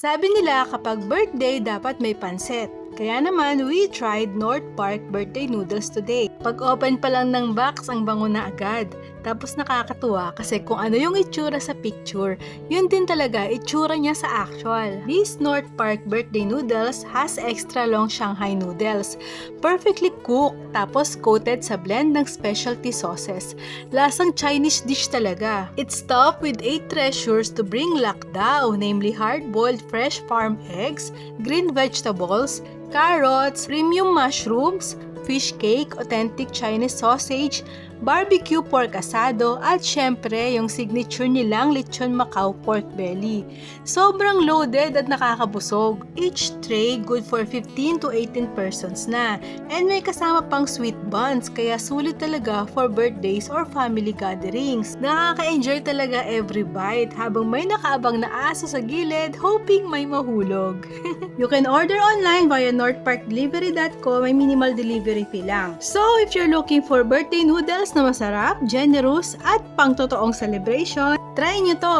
Sabi nila kapag birthday dapat may pansit. Kaya naman, we tried North Park birthday noodles today. Pag open pa lang ng box, ang bango na agad. Tapos nakakatuwa kasi kung ano yung itsura sa picture, yun din talaga itsura niya sa actual. This North Park birthday noodles has extra long Shanghai noodles. Perfectly cooked, tapos coated sa blend ng specialty sauces. Lasang Chinese dish talaga. It's topped with 8 treasures to bring luck daw, namely hard-boiled fresh farm eggs, green vegetables, carrots, premium mushrooms, fish cake, authentic Chinese sausage, barbecue pork asado, at syempre yung signature nilang lechon Macau pork belly. Sobrang loaded at nakakabusog. Each tray good for 15 to 18 persons na. And may kasama pang sweet buns, kaya sulit talaga for birthdays or family gatherings. Nakaka-enjoy talaga every bite habang may nakaabang na aso sa gilid hoping may mahulog. You can order online via northparkdelivery.com, may minimal delivery fee lang. So, if you're looking for birthday noodles na masarap, generous, at pang totoong celebration, try nyo to!